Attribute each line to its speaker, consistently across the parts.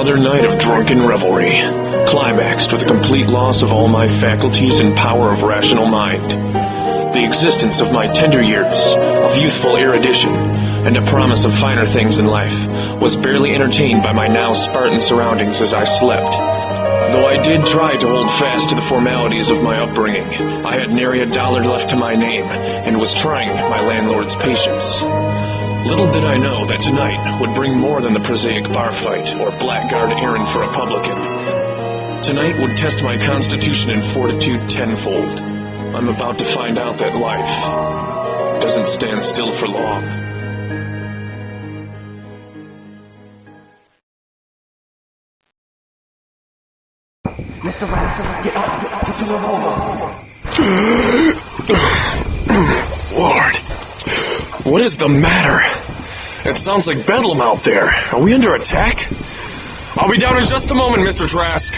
Speaker 1: Another night of drunken revelry, climaxed with the complete loss of all my faculties and power of rational mind. The existence of my tender years, of youthful erudition, and a promise of finer things in life, was barely entertained by my now Spartan surroundings as I slept. Though I did try to hold fast to the formalities of my upbringing, I had nary $1 left to my name, and was trying my landlord's patience. Little did I know that tonight would bring more than the prosaic bar fight or blackguard errand for a publican. Tonight would test my constitution and fortitude tenfold. I'm about to find out that life doesn't stand still for long.
Speaker 2: Mr. Ransom, get up, put the revolver.
Speaker 1: Lord, what is the matter? It sounds like bedlam out there. Are we under attack? I'll be down in just a moment, Mr. Trask.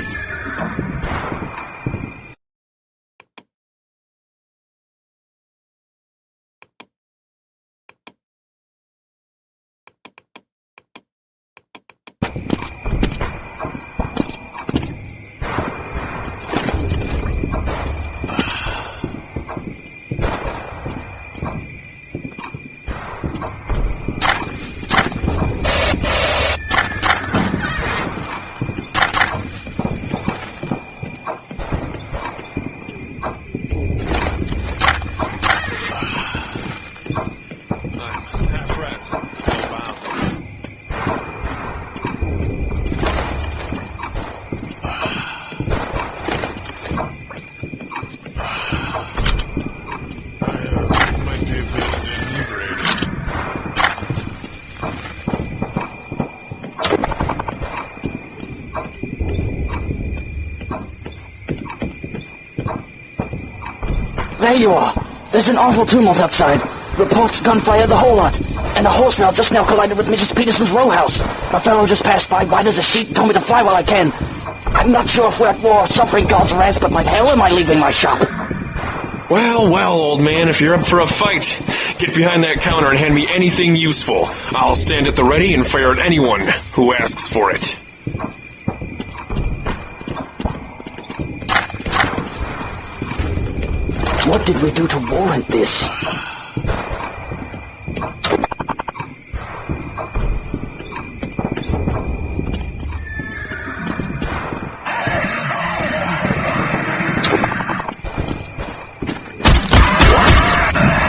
Speaker 2: There you are. There's an awful tumult outside. Reports gunfire, the whole lot. And a horse rail just now collided with Mrs. Peterson's row house. A fellow just passed by, white as a sheet, told me to fly while I can. I'm not sure if we're at war or suffering God's wrath, but like hell am I leaving my shop.
Speaker 1: Well, old man, if you're up for a fight, get behind that counter and hand me anything useful. I'll stand at the ready and fire at anyone who asks for it.
Speaker 2: What did we do to warrant this?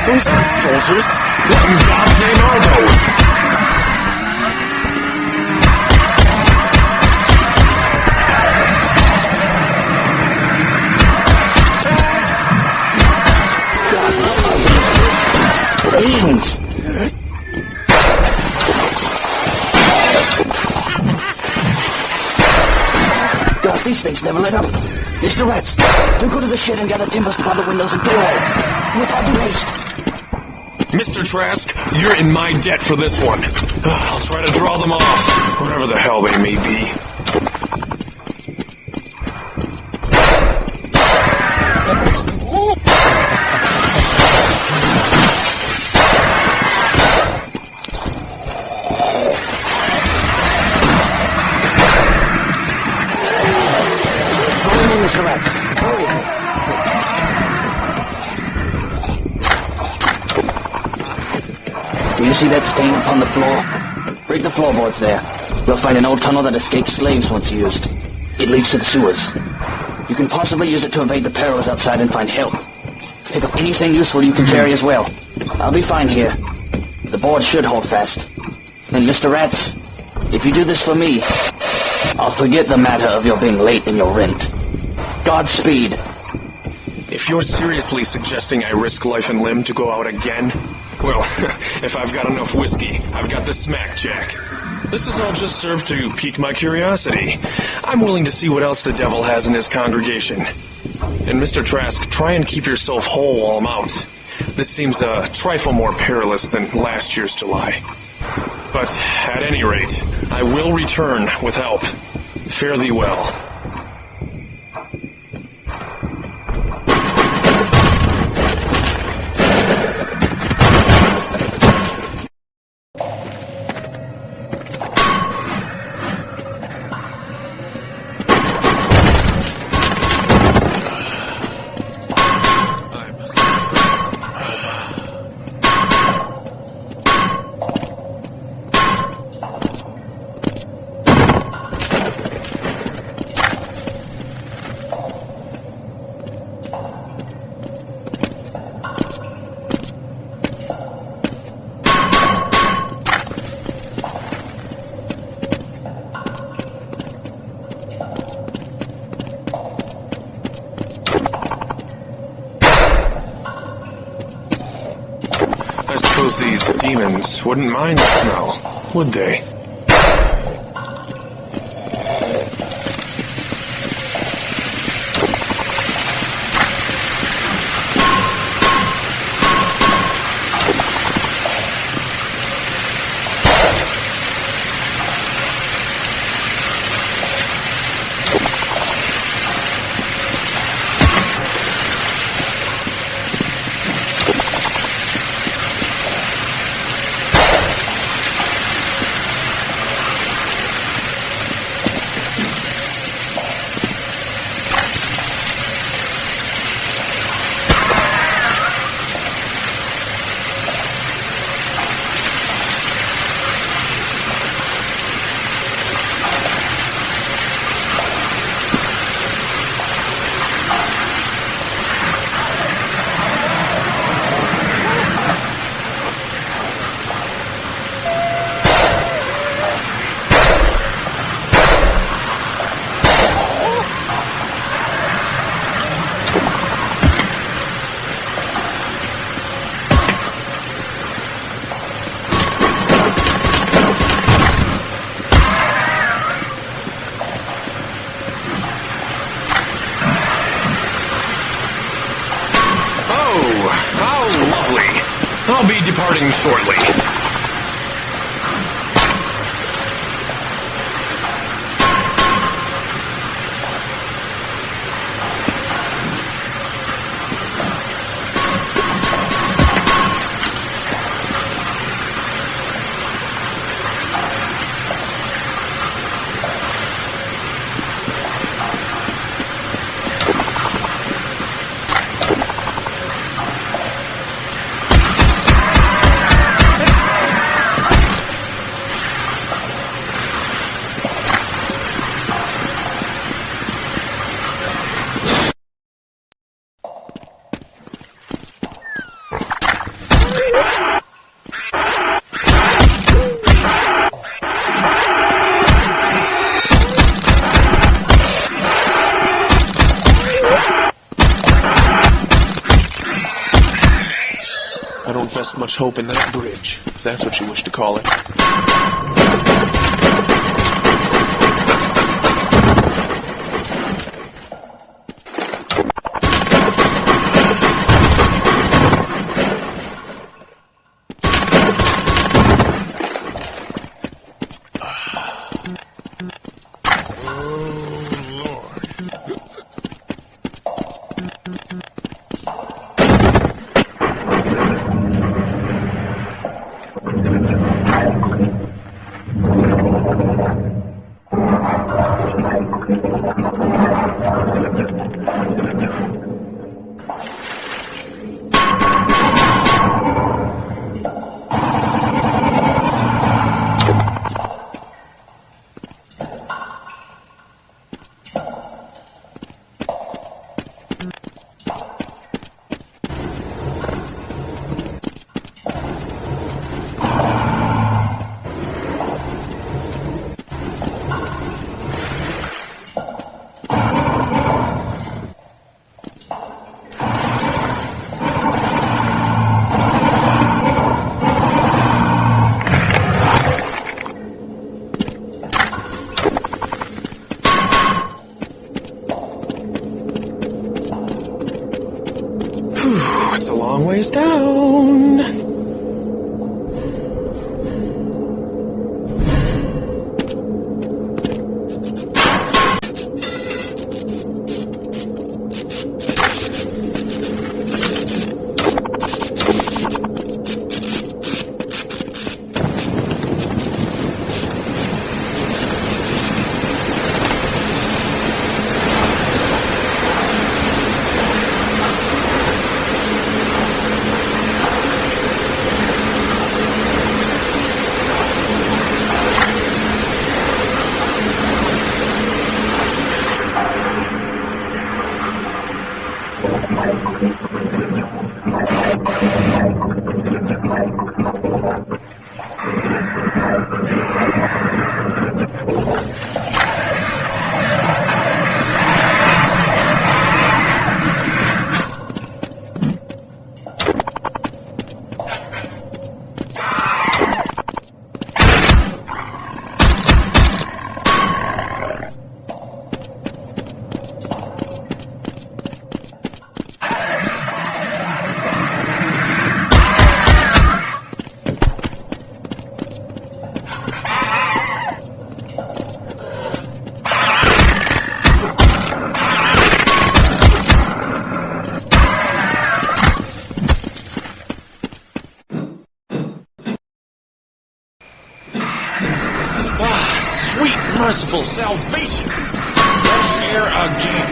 Speaker 1: Those aren't soldiers. What in God's name are those?
Speaker 2: Brains! God, these things never let up. Mr. Rats, do go to the shed and gather timbers to the windows and get all. With all due haste.
Speaker 1: Mr. Trask, you're in my debt for this one. I'll try to draw them off, whatever the hell they may be.
Speaker 2: Mr. Rats, hurry. Do you see that stain upon the floor? Break the floorboards there. You'll find an old tunnel that escaped slaves once used. It leads to the sewers. You can possibly use it to evade the perils outside and find help. Pick up anything useful you can carry as well. I'll be fine here. The board should hold fast. And Mr. Rats, if you do this for me, I'll forget the matter of your being late in your rent. Godspeed.
Speaker 1: If you're seriously suggesting I risk life and limb to go out again, well, if I've got enough whiskey, I've got the smack jack. This is all just served to pique my curiosity. I'm willing to see what else the devil has in his congregation. And Mr. Trask, try and keep yourself whole while I'm out. This seems a trifle more perilous than last year's July. But at any rate, I will return with help. Fare thee well. Demons wouldn't mind the smell, would they? I'll be departing shortly. I don't invest much hope in that bridge, if that's what you wish to call it. It's a long ways down. Sweet, merciful salvation! Fresh air again.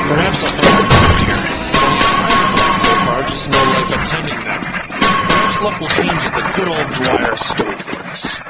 Speaker 1: Perhaps I'll find some out here. Only signs of life so far, just no life attending them. Perhaps luck will change at the good old Dwyer Stoveworks.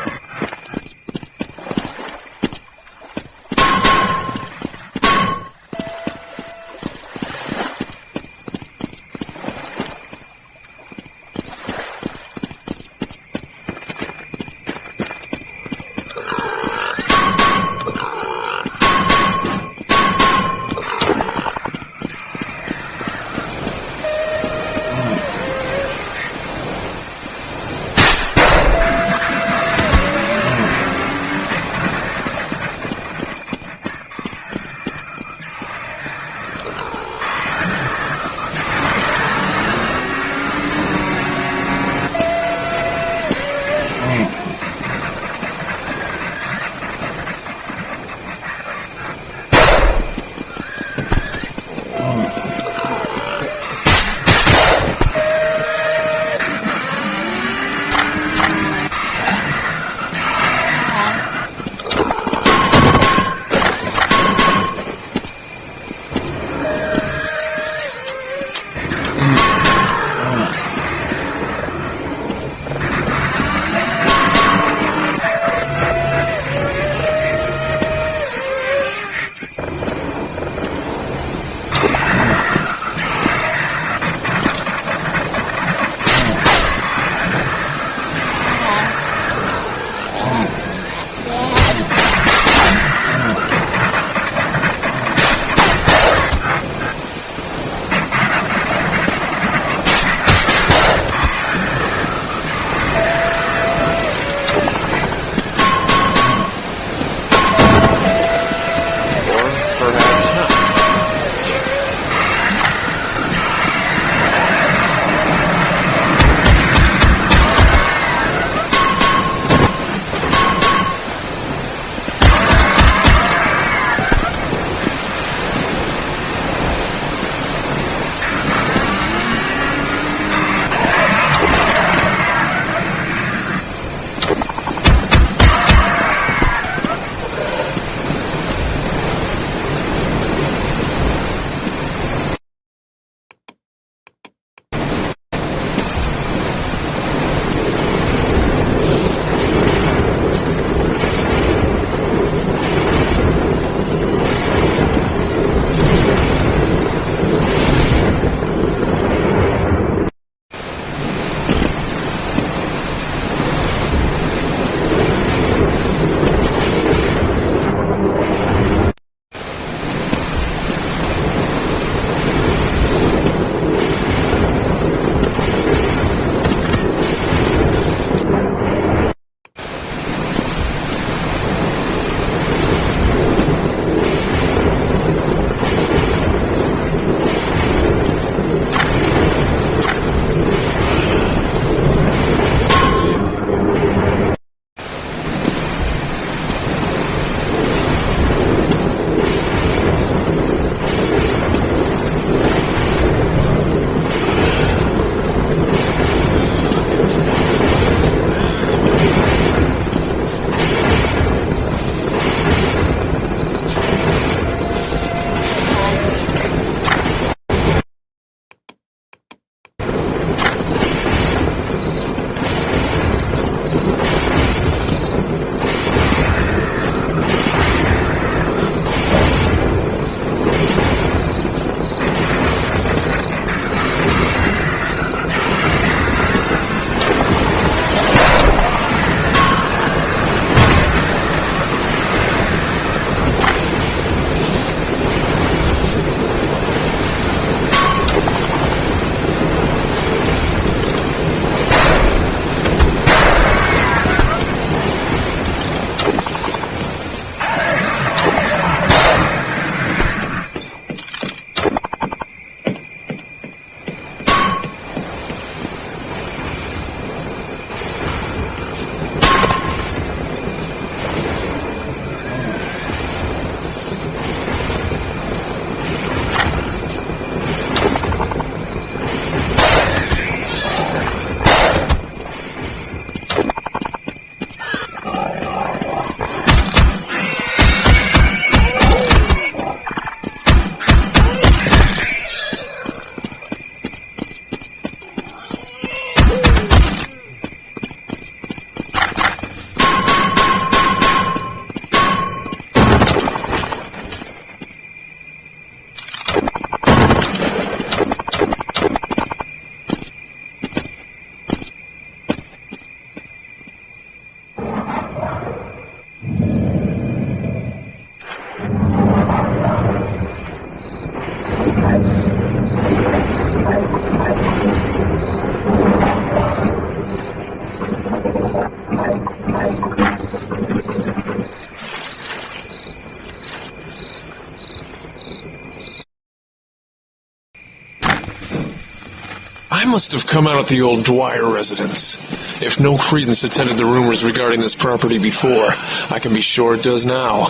Speaker 1: must have come out at the old Dwyer residence. If no credence attended the rumors regarding this property before, I can be sure it does now.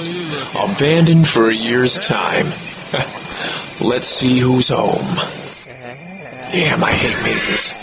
Speaker 1: Abandoned for a year's time. Let's see who's home. Damn, I hate mazes.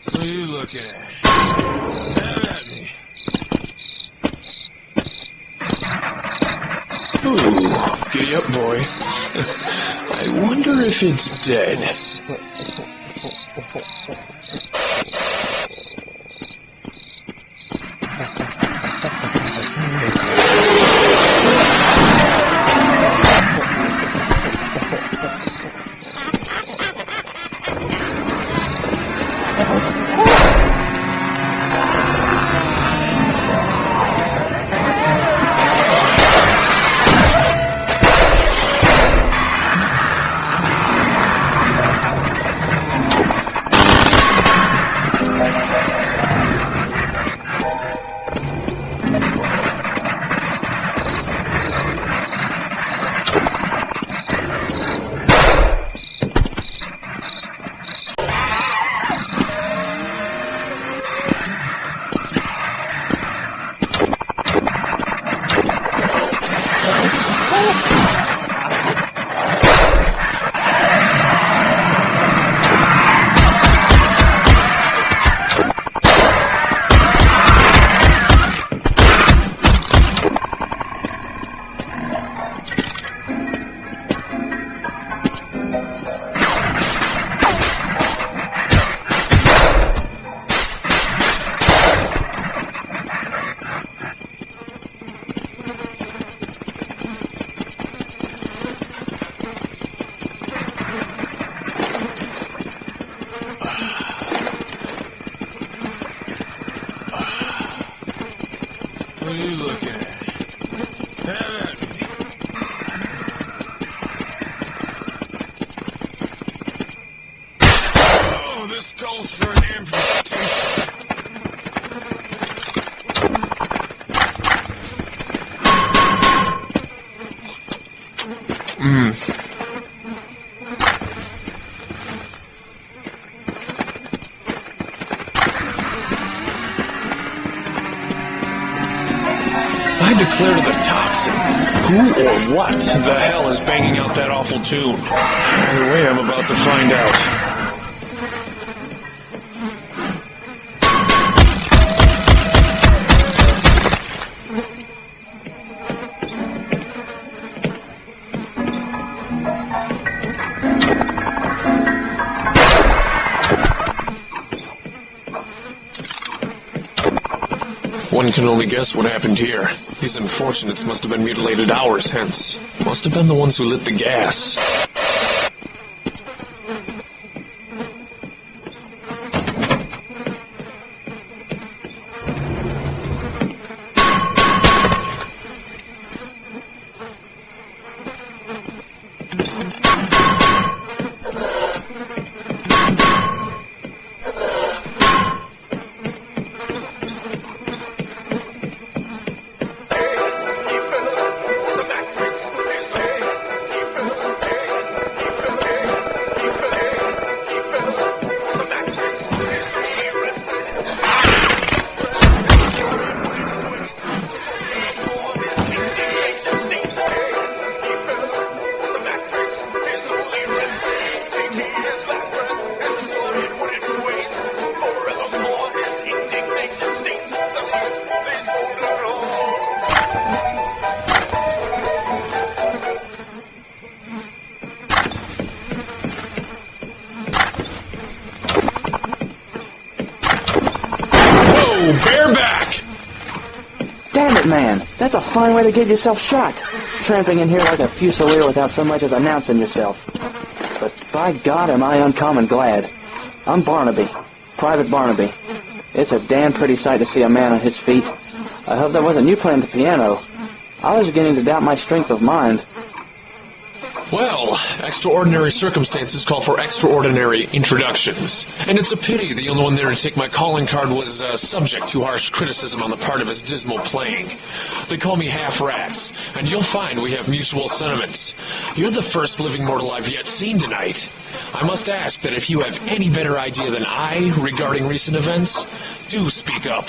Speaker 3: What are you looking at? Have at me.
Speaker 1: Ooh, giddy up, boy. I wonder if it's dead.
Speaker 3: What are you looking at? Have at me. Oh, this calls for an amputation.
Speaker 1: I declare to the toxin, who or what the hell is banging out that awful tune? Either way, I'm about to find out. One can only guess what happened here. These unfortunates must have been mutilated hours hence. Must have been the ones who lit the gas.
Speaker 2: man, that's a fine way to get yourself shot. Tramping in here like a fusilier without so much as announcing yourself. But by God am I uncommon glad. I'm Barnaby. Private Barnaby. It's a damn pretty sight to see a man on his feet. I hope that wasn't you playing the piano. I was beginning to doubt my strength of mind.
Speaker 1: Well, extraordinary circumstances call for extraordinary introductions. And it's a pity the only one there to take my calling card was subject to harsh criticism on the part of his dismal playing. They call me Half-Rats, and you'll find we have mutual sentiments. You're the first living mortal I've yet seen tonight. I must ask that if you have any better idea than I regarding recent events, do speak up.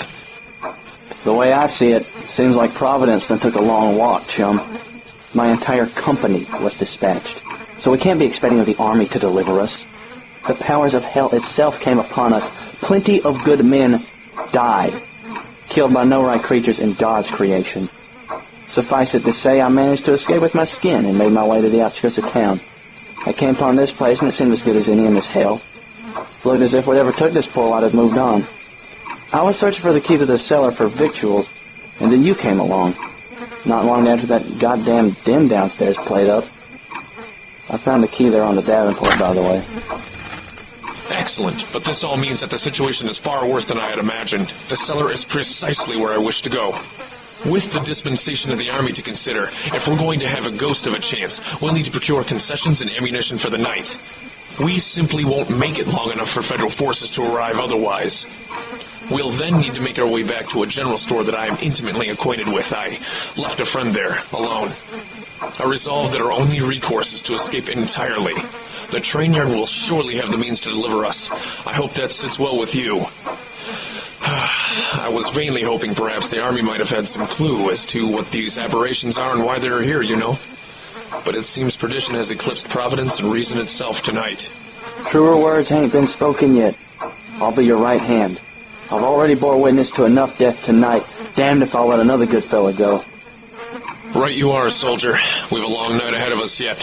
Speaker 2: The way I see it, seems like Providence then took a long walk, chum. My entire company was dispatched, so we can't be expecting the army to deliver us. The powers of hell itself came upon us. Plenty of good men died, killed by no-right creatures in God's creation. Suffice it to say, I managed to escape with my skin and made my way to the outskirts of town. I came upon this place, and it seemed as good as any in this hell. Looked as if whatever took this poor lot had moved on. I was searching for the key to the cellar for victuals, and then you came along. Not long after that goddamn din downstairs played up. I found the key there on the Davenport, by the way.
Speaker 1: Excellent, but this all means that the situation is far worse than I had imagined. The cellar is precisely where I wish to go. With the dispensation of the army to consider, if we're going to have a ghost of a chance, we'll need to procure concessions and ammunition for the night. We simply won't make it long enough for federal forces to arrive otherwise. We'll then need to make our way back to a general store that I am intimately acquainted with. I left a friend there, alone. I resolved that our only recourse is to escape entirely. The train yard will surely have the means to deliver us. I hope that sits well with you. I was vainly hoping perhaps the army might have had some clue as to what these aberrations are and why they're here, you know. But it seems perdition has eclipsed Providence and reason itself tonight.
Speaker 2: Truer words ain't been spoken yet. I'll be your right hand. I've already bore witness to enough death tonight. Damned if I'll let another good fella go.
Speaker 1: Right you are, soldier. We've a long night ahead of us yet.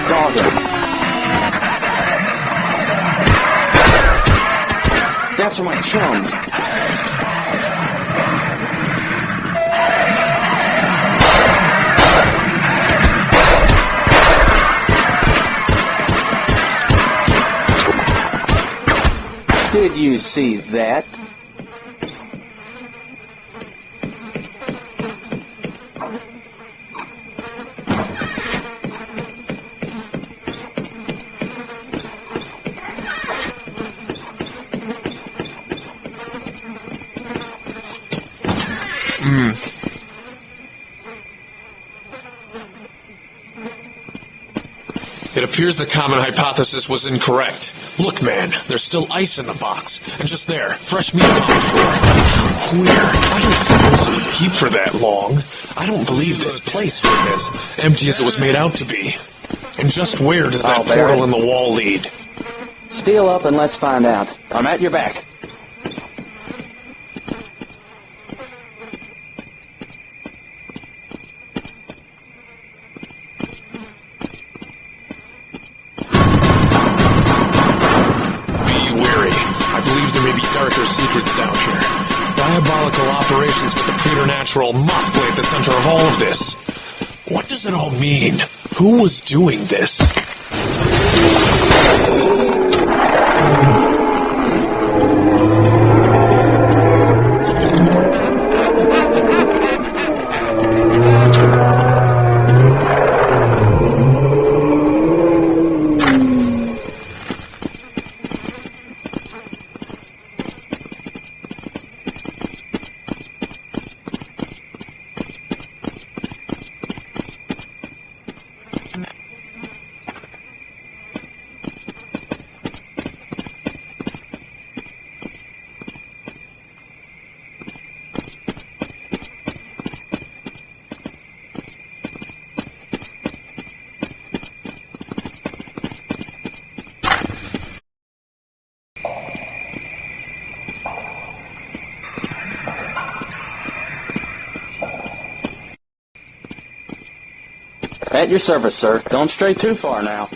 Speaker 2: Dog it. That's for my chums. Did you see that?
Speaker 1: It appears the common hypothesis was incorrect. Look, man, there's still ice in the box. And just there, fresh meat on the floor. Queer. I don't suppose it would keep for that long. I don't believe this place was as empty as it was made out to be. And just where does that portal in the wall lead?
Speaker 2: Steal up and let's find out. I'm at your back.
Speaker 1: Darker secrets down here. Diabolical operations with the preternatural must lay at the center of all of this. What does it all mean? Who was doing this? At your service, sir. Don't stray too far now.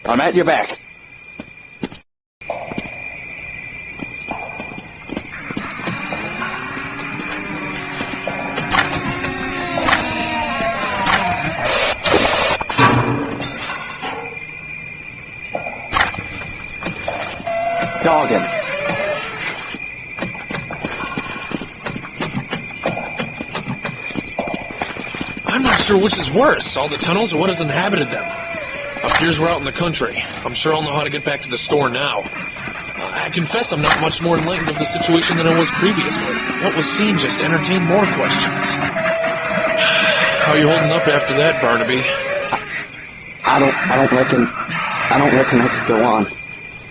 Speaker 2: I'm at your back. Dogging.
Speaker 1: I'm not sure which is worse, all the tunnels or what has inhabited them. Up here's we're out in the country. I'm sure I'll know how to get back to the store now. I confess I'm not much more enlightened of the situation than I was previously. What was seen just entertained more questions. How are you holding up after that, Barnaby?
Speaker 2: I don't reckon I could go on.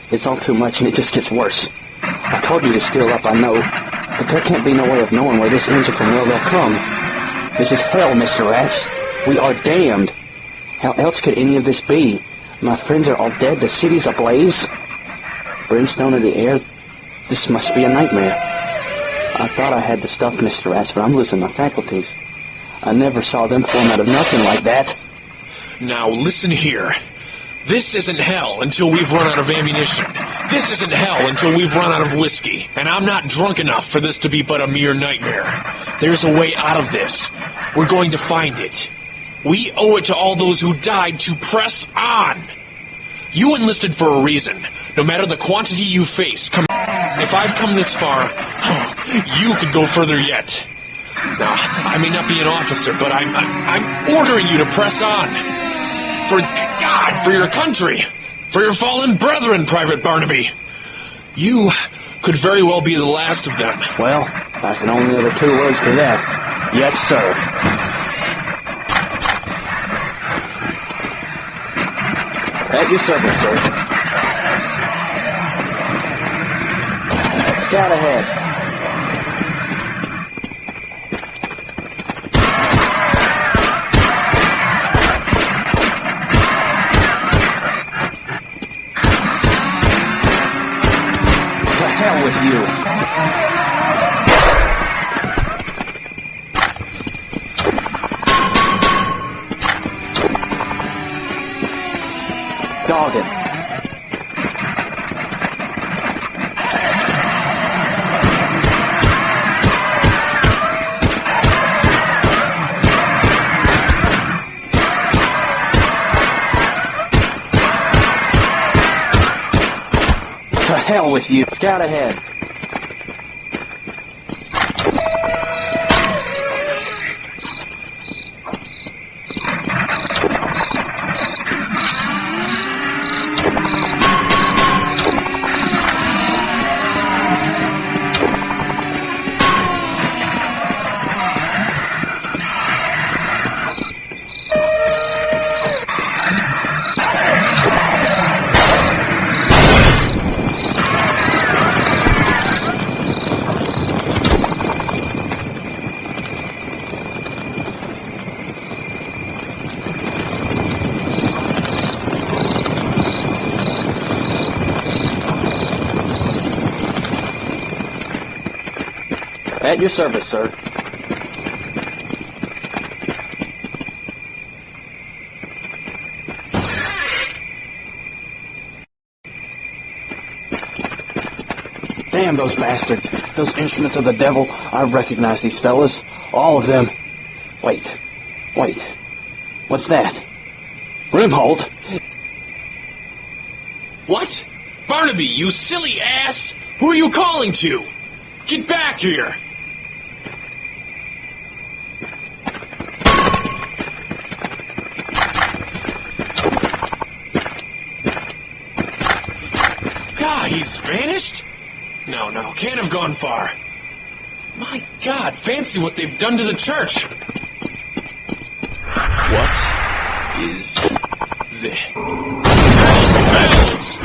Speaker 2: It's all too much and it just gets worse. I told you to steel up, I know. But there can't be no way of knowing where this ends or from where they'll come. This is hell, Mr. Rats. We are damned. How else could any of this be? My friends are all dead, the city's ablaze. Brimstone in the air. This must be a nightmare. I thought I had the stuff, Mr. Rats, but I'm losing my faculties. I never saw them form out of nothing like that.
Speaker 1: Now listen here. This isn't hell until we've run out of ammunition. This isn't hell until we've run out of whiskey. And I'm not drunk enough for this to be but a mere nightmare. There's a way out of this. We're going to find it. We owe it to all those who died to press on. You enlisted for a reason. No matter the quantity you face, if I've come this far, you could go further yet. Now, I may not be an officer, but I'm ordering you to press on. For God, for your country, for your fallen brethren, Private Barnaby. You could very well be the last of them.
Speaker 2: Well, I can only utter two words to that. Yes, sir. At your service, sir. Scout ahead. With you. Dogged. To hell with you. Scout ahead. At your service, sir. Damn those bastards. Those instruments of the devil. I recognize these fellas. All of them. Wait. What's that? Grimholt?
Speaker 1: What? Barnaby, you silly ass! Who are you calling to? Get back here! God, he's vanished? No, can't have gone far. My God, fancy what they've done to the church. What is this? Bells!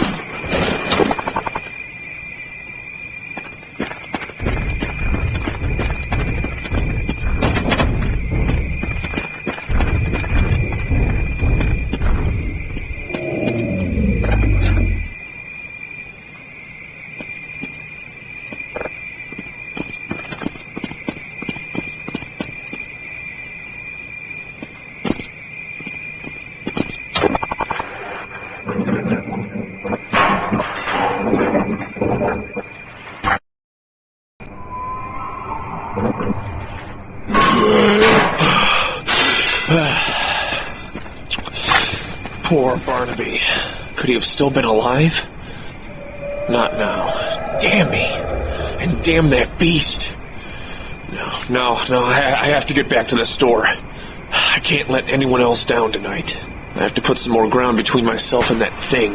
Speaker 1: Could he have still been alive? Not now. Damn me. And damn that beast. No, I have to get back to the store. I can't let anyone else down tonight. I have to put some more ground between myself and that thing.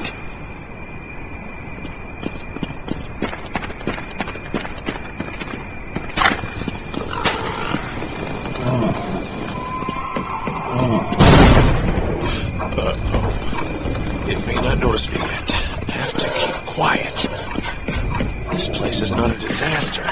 Speaker 1: It may not notice me yet. I have to keep quiet. This place is not a disaster.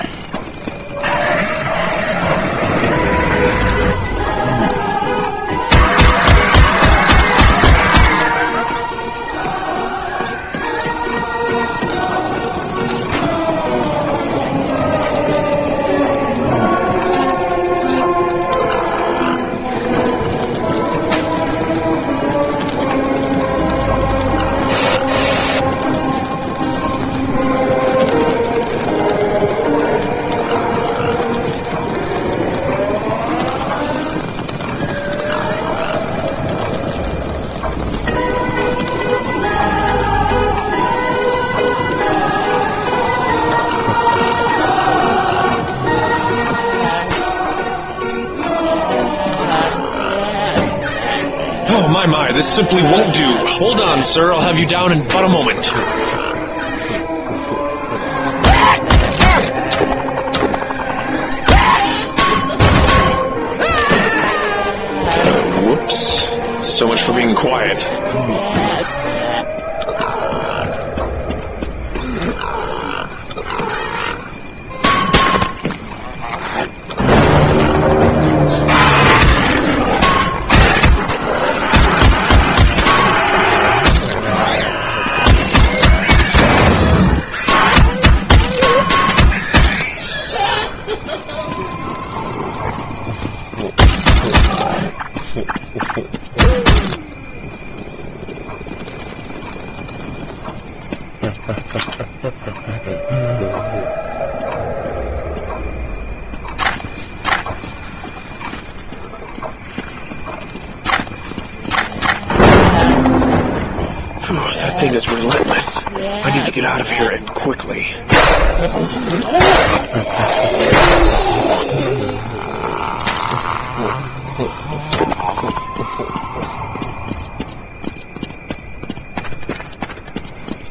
Speaker 1: Oh, my, this simply won't do. Hold on, sir. I'll have you down in but a moment. Whoops. So much for being quiet. That thing is relentless. I need to get out of here and quickly.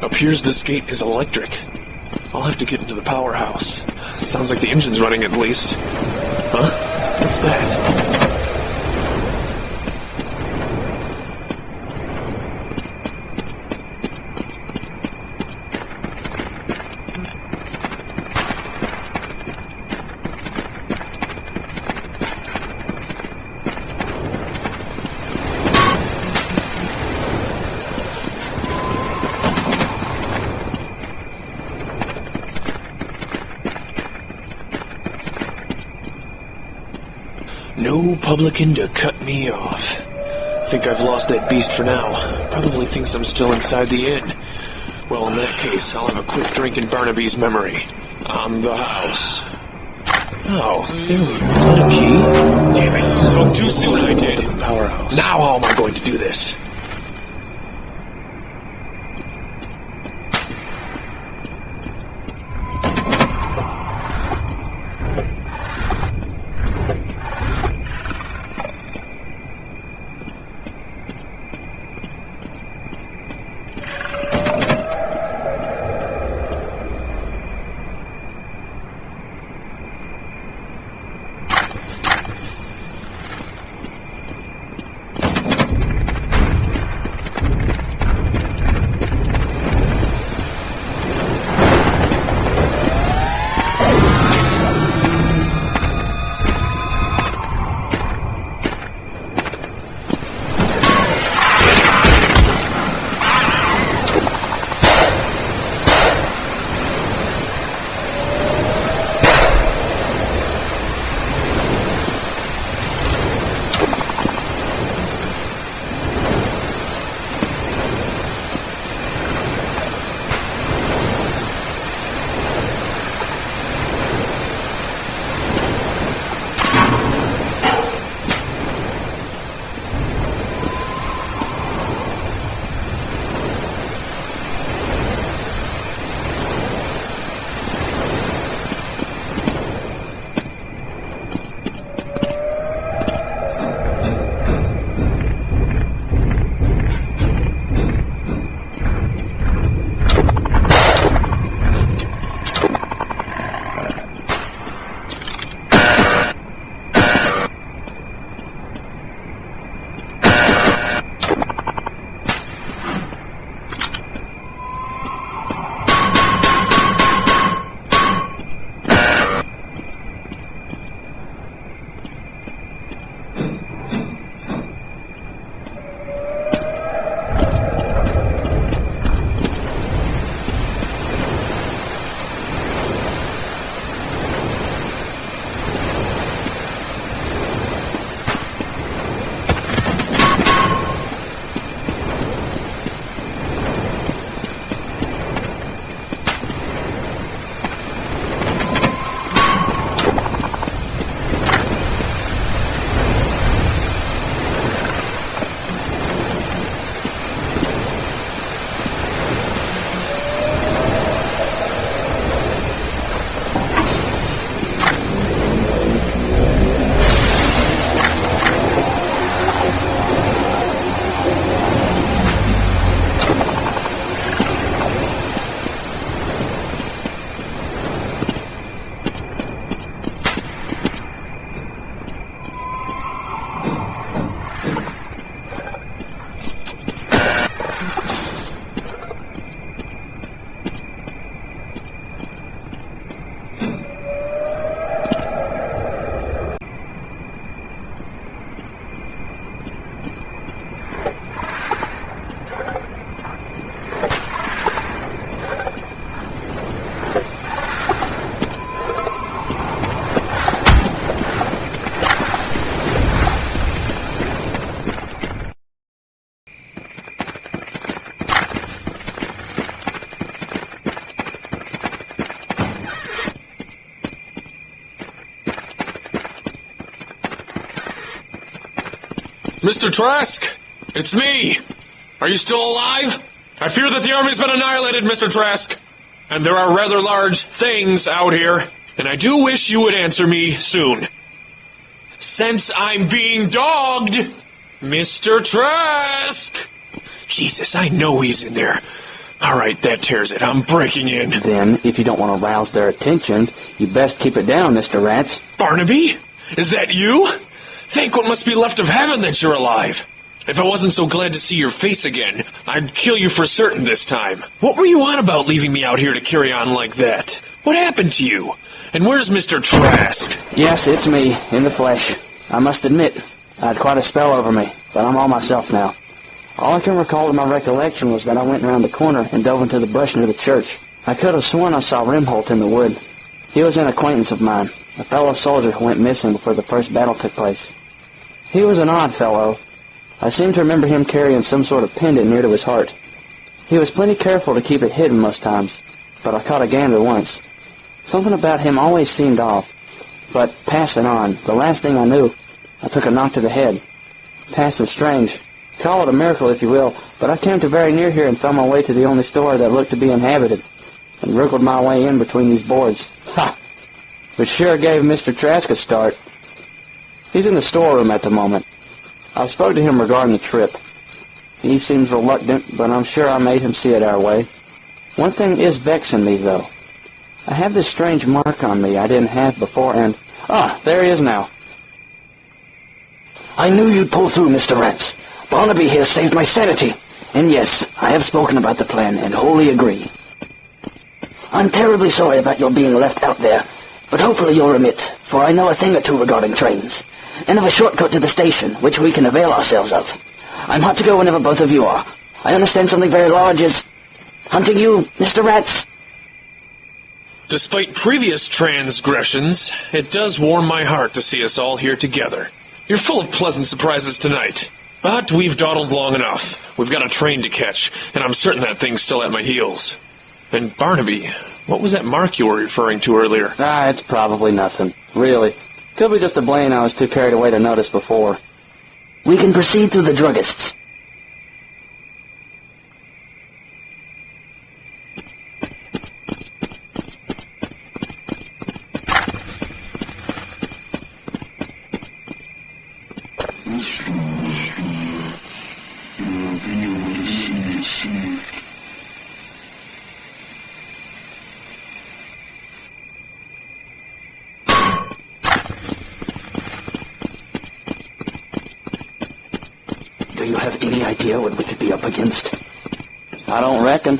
Speaker 1: Appears this gate is electric. I'll have to get into the powerhouse. Sounds like the engine's running at least. Huh? What's that? No publican to cut me off. Think I've lost that beast for now. Probably thinks I'm still inside the inn. Well, in that case, I'll have a quick drink in Barnaby's memory. On the house. Oh, there we go. Is that a key? Damn it, spoke too soon I did. Powerhouse. Now how am I going to do this? Mr. Trask, it's me. Are you still alive? I fear that the army's been annihilated, Mr. Trask. And there are rather large things out here, and I do wish you would answer me soon. Since I'm being dogged, Mr. Trask! Jesus, I know he's in there. All right, that tears it. I'm breaking in.
Speaker 2: Then, if you don't want to rouse their attentions, you best keep it down, Mr. Rats.
Speaker 1: Barnaby? Is that you? Thank what must be left of heaven that you're alive. If I wasn't so glad to see your face again, I'd kill you for certain this time. What were you on about leaving me out here to carry on like that? What happened to you? And where's Mr. Trask?
Speaker 2: Yes, it's me, in the flesh. I must admit, I had quite a spell over me, but I'm all myself now. All I can recall of my recollection was that I went around the corner and dove into the brush near the church. I could have sworn I saw Rimholt in the wood. He was an acquaintance of mine, a fellow soldier who went missing before the first battle took place. He was an odd fellow. I seem to remember him carrying some sort of pendant near to his heart. He was plenty careful to keep it hidden most times, but I caught a gander once. Something about him always seemed off. But passing on, the last thing I knew, I took a knock to the head. Passing strange. Call it a miracle if you will, but I came to very near here and found my way to the only store that looked to be inhabited, and wriggled my way in between these boards. Ha! But sure gave Mr. Trask a start. He's in the storeroom at the moment. I spoke to him regarding the trip. He seems reluctant, but I'm sure I made him see it our way. One thing is vexing me, though. I have this strange mark on me I didn't have before, and... Ah, there he is now. I knew you'd pull through, Mr. Rance. Barnaby here saved my sanity. And yes, I have spoken about the plan and wholly agree. I'm terribly sorry about your being left out there, but hopefully you'll remit, for I know a thing or two regarding trains, and of a shortcut to the station, which we can avail ourselves of. I'm hot to go whenever both of you are. I understand something very large is hunting you, Mr. Rats.
Speaker 1: Despite previous transgressions, it does warm my heart to see us all here together. You're full of pleasant surprises tonight. But we've dawdled long enough. We've got a train to catch, and I'm certain that thing's still at my heels. And Barnaby, what was that mark you were referring to earlier?
Speaker 2: Ah, it's probably nothing. Really. Could be just a Blaine I was too carried away to notice before. We can proceed through the druggists. Do you have any idea what we could be up against? I don't reckon.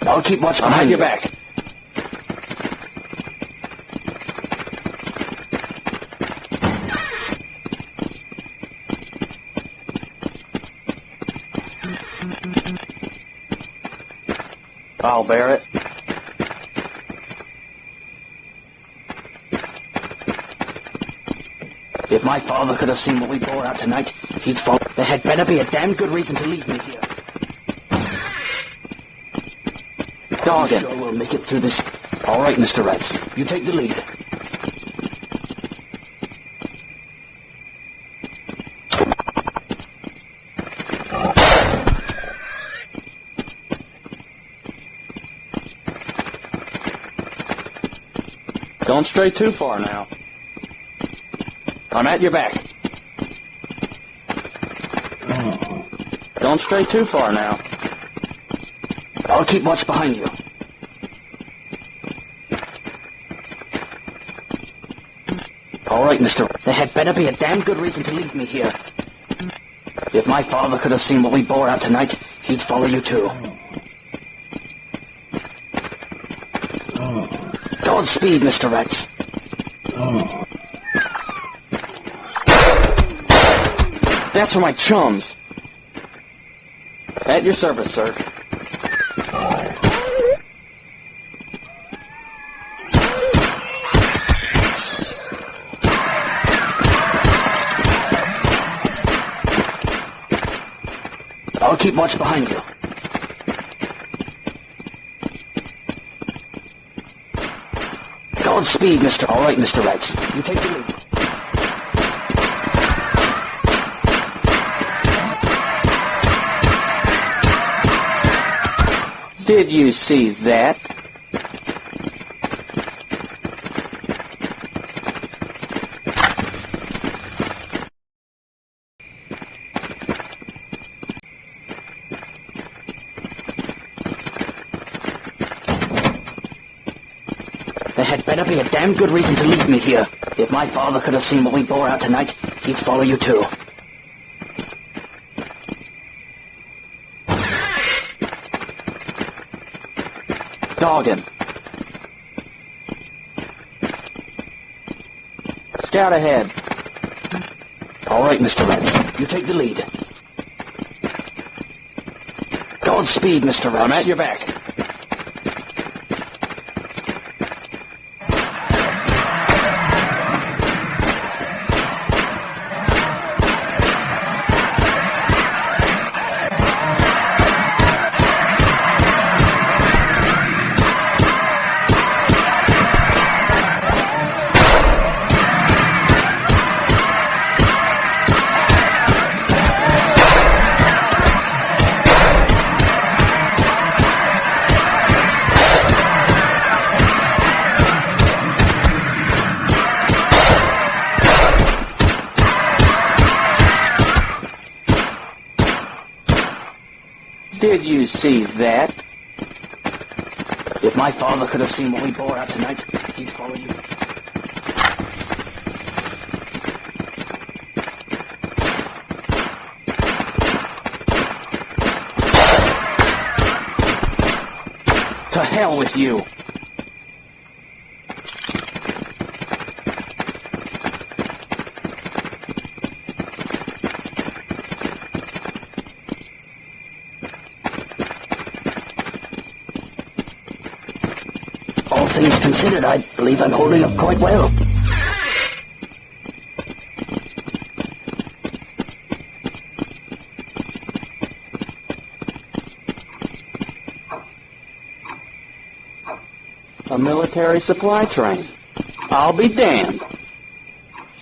Speaker 2: I'll keep watch behind your back. I'll bear it. If my father could have seen what we bore out tonight, he'd fall. There had better be a damn good reason to leave me here. Doggone. Sure we'll make it through this. All right, Mr. Rex. You take the lead. Don't stray too far now. I'm at your back. Don't stray too far now. I'll keep watch behind you. All right, mister. There had better be a damn good reason to leave me here. If my father could have seen what we bore out tonight, he'd follow you too. Godspeed, Mr. Rex. That's for my chums. At your service, sir. I'll keep watch behind you. Godspeed, Mr. All right, Mr. Rex. You take the lead. Did you see that? There had better be a damn good reason to leave me here. If my father could have seen what we bore out tonight, he'd follow you too. Doggone. Scout ahead. All right, Mr. Rex. You take the lead. Godspeed, Mr. Rex. I'm at your back. Did you see that? If my father could have seen what we bore out tonight, he'd follow you. To hell with you! All things considered, I believe I'm holding up quite well. A military supply train. I'll be damned.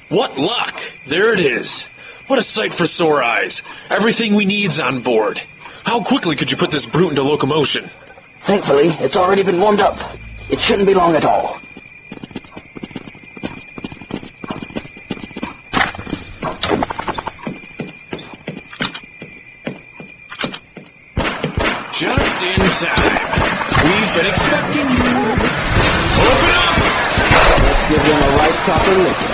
Speaker 1: What luck! There it is. What a sight for sore eyes. Everything we need's on board. How quickly could you put this brute into locomotion?
Speaker 2: Thankfully, it's already been warmed up. It shouldn't be long at all.
Speaker 1: Just in time. We've been expecting you. Open up!
Speaker 2: Let's give them a right proper licking.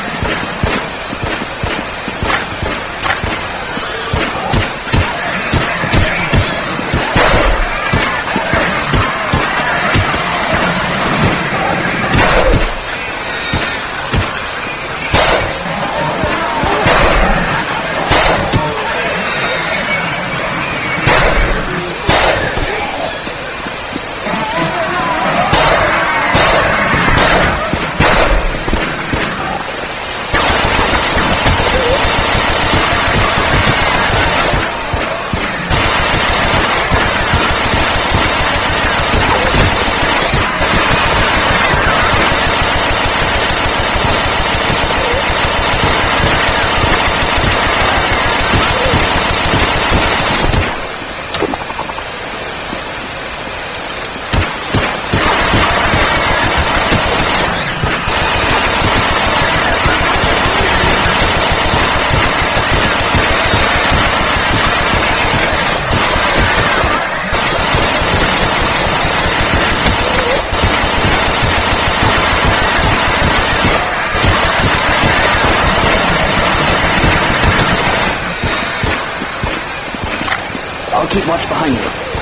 Speaker 2: I'll keep watch behind you.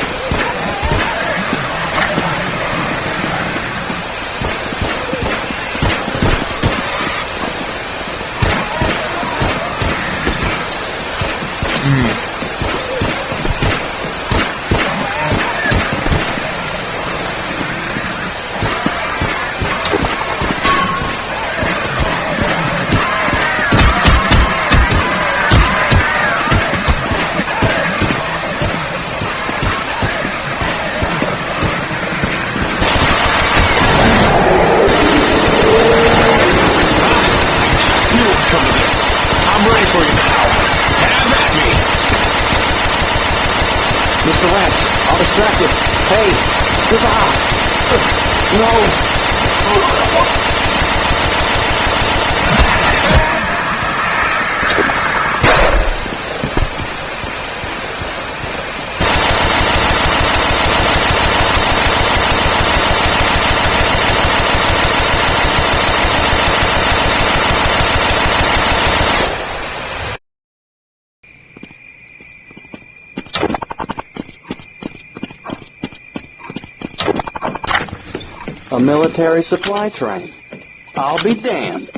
Speaker 3: Mr. Rats, I'll distract you. Hey, no. A military supply train. I'll be damned.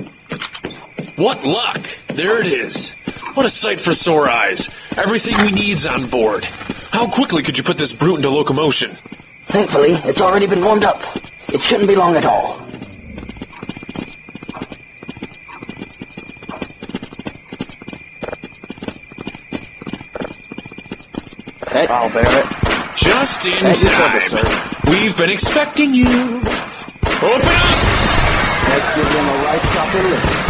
Speaker 1: What luck! There it is. What a sight for sore eyes. Everything we need's on board. How quickly could you put this brute into locomotion?
Speaker 2: Thankfully, it's already been warmed up. It shouldn't be long at all.
Speaker 3: I'll bear it.
Speaker 1: Just in
Speaker 3: Thank you,
Speaker 1: time.
Speaker 3: sir.
Speaker 1: We've been expecting you. Open up!
Speaker 3: Let's give them a right proper lick.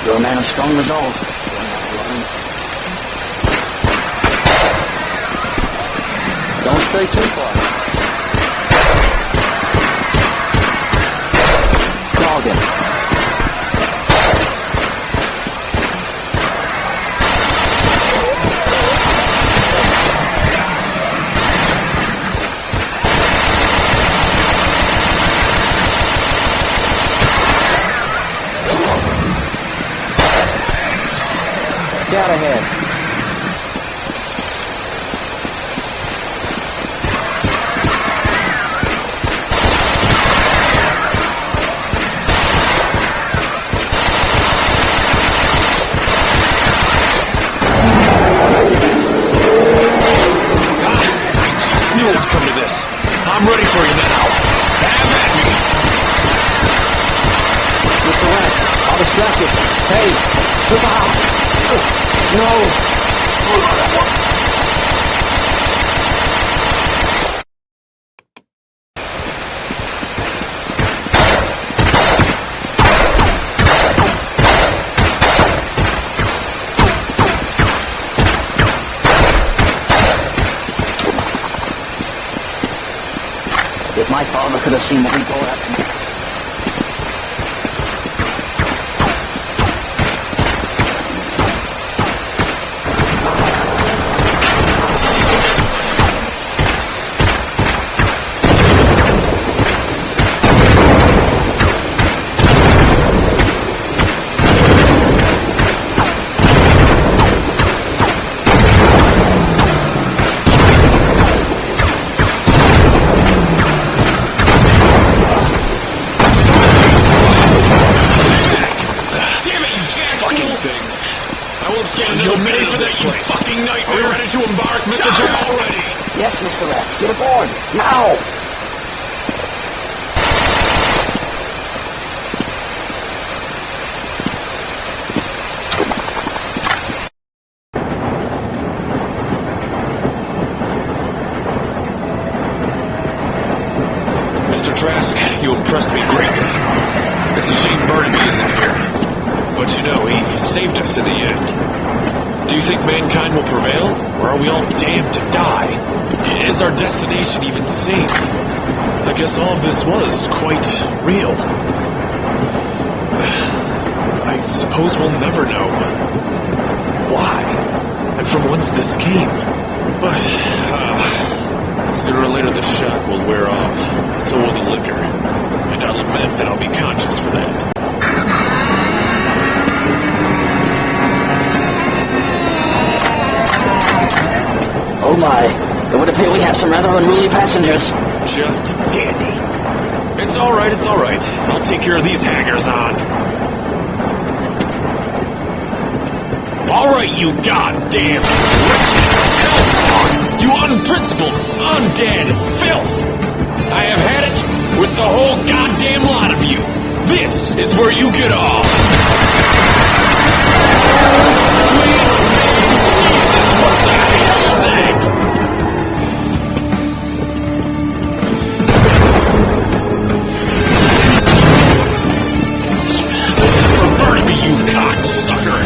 Speaker 2: You're a man of strong resolve.
Speaker 3: Don't stray too far. Dog Scout ahead.
Speaker 1: Knew it would come to this. I'm ready for you now. Have at me.
Speaker 3: Mr. Rats, I'll distract you. Hey, look out! No!
Speaker 2: If my father could have seen what we brought up. Mr. Rat. Get aboard! Now!
Speaker 1: Mr. Trask, you impressed me greatly. It's a shame Barnaby isn't here. But you know, he saved us in the end. Do you think mankind will prevail? Or are we all damned to die? Is our destination even safe? I guess all of this was quite real. I suppose we'll never know why and from whence this came. But sooner or later the shock will wear off, so will the liquor. And I'll admit that I'll be conscious for that.
Speaker 2: Oh my, it would appear we have some rather unruly passengers.
Speaker 1: Just dandy. It's alright, it's alright. I'll take care of these hangers-on. Alright, you goddamn hellspawn! You unprincipled, undead filth! I have had it with the whole goddamn lot of you. This is where you get off. Sweet Jesus, what the hell is that? This is for Barnaby, you cocksucker.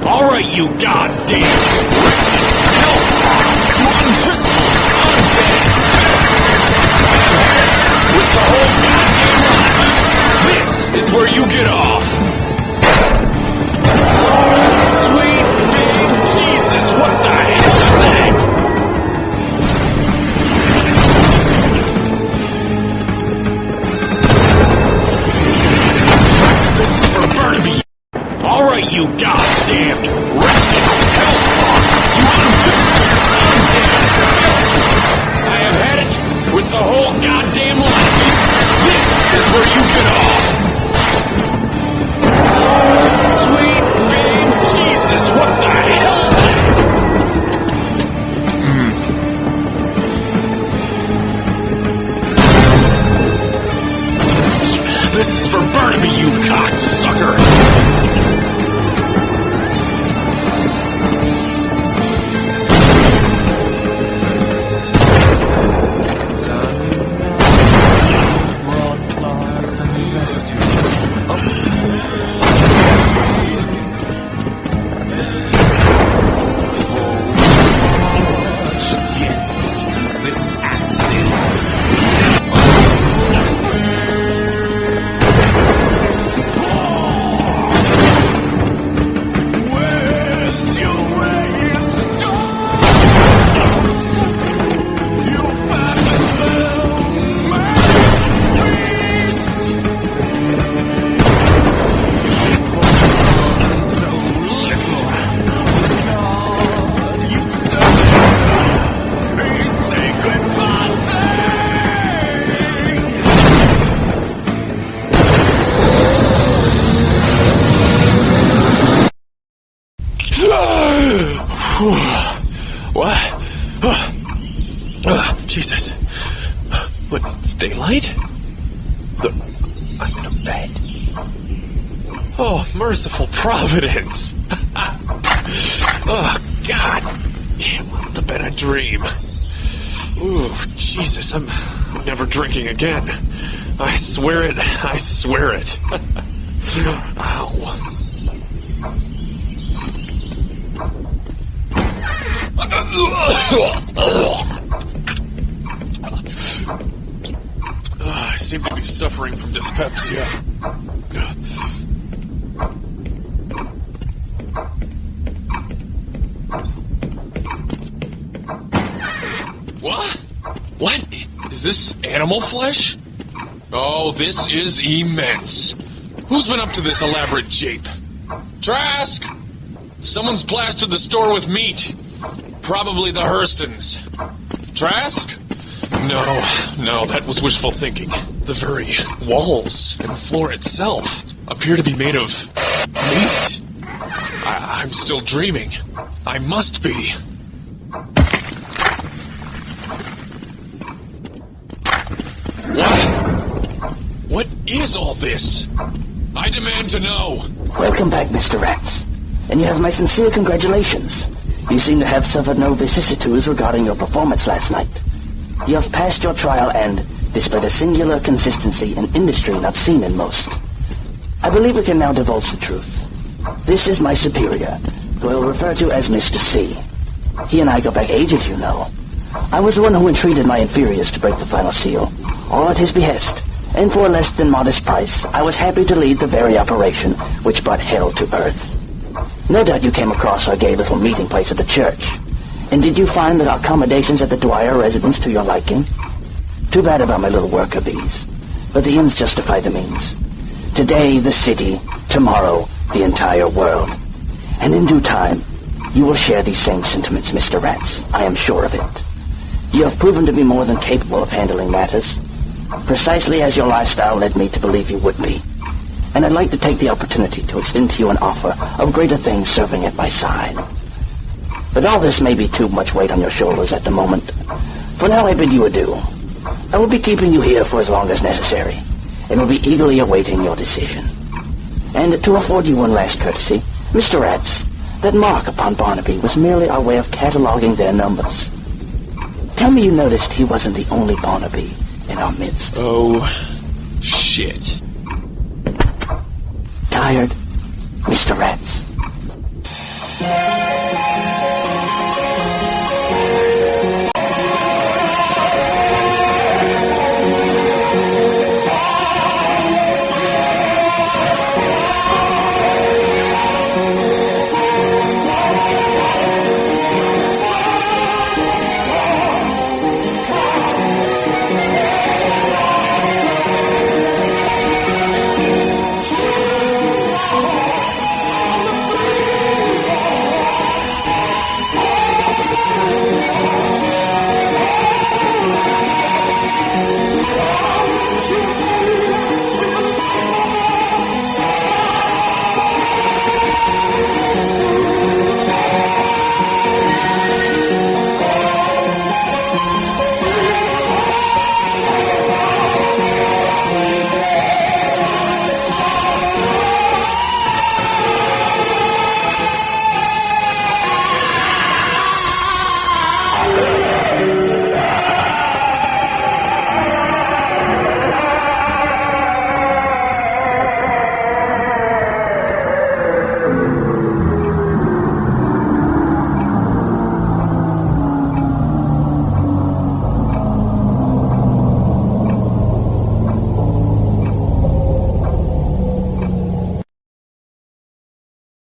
Speaker 1: Alright, you goddamn wretched hellspawn! You unprincipled, undead! With the whole goddamn lot of you, this is where you get off! Sweet big Jesus, what the hell is that? This is for Barnaby! Alright, you goddamn wretched hellspawn! You unprincipled, undead! I have had it with the whole goddamn lot of you! This is where you get off! Sweet big Jesus, what the hell is that? This is for Barnaby, you cocksucker! What? Jesus. What, it's daylight? I'm in a bed. Oh, merciful Providence. Oh, God. It must have been a dream. Ooh, Jesus, I'm never drinking again. I swear it. I swear it. Ow. I seem to be suffering from dyspepsia. What? What? Is this animal flesh? Oh, this is immense. Who's been up to this elaborate jape? Trask! Someone's plastered the store with meat. Probably the Hurstons. Trask? No, that was wishful thinking. The very walls and floor itself appear to be made of meat. I'm still dreaming. I must be. is all this? I demand to know.
Speaker 2: Welcome back, Mr. Rats. And you have my sincere congratulations. You seem to have suffered no vicissitudes regarding your performance last night. You have passed your trial and displayed a singular consistency in industry not seen in most. I believe we can now divulge the truth. This is my superior, who I will refer to as Mr. C. He and I go back ages, you know. I was the one who entreated my inferiors to break the final seal, all at his behest, and for a less than modest price, I was happy to lead the very operation which brought hell to earth. No doubt you came across our gay little meeting place at the church. And did you find that our accommodations at the Dwyer residence to your liking? Too bad about my little worker bees. But the ends justify the means. Today, the city. Tomorrow, the entire world. And in due time, you will share these same sentiments, Mr. Rats. I am sure of it. You have proven to be more than capable of handling matters, precisely as your lifestyle led me to believe you would be. And I'd like to take the opportunity to extend to you an offer of greater things serving at my side. But all this may be too much weight on your shoulders at the moment. For now I bid you adieu. I will be keeping you here for as long as necessary, and will be eagerly awaiting your decision. And to afford you one last courtesy, Mr. Rats, that mark upon Barnaby was merely our way of cataloging their numbers. Tell me you noticed he wasn't the only Barnaby in our midst.
Speaker 1: Oh, shit.
Speaker 2: Tired, Mr. Rats?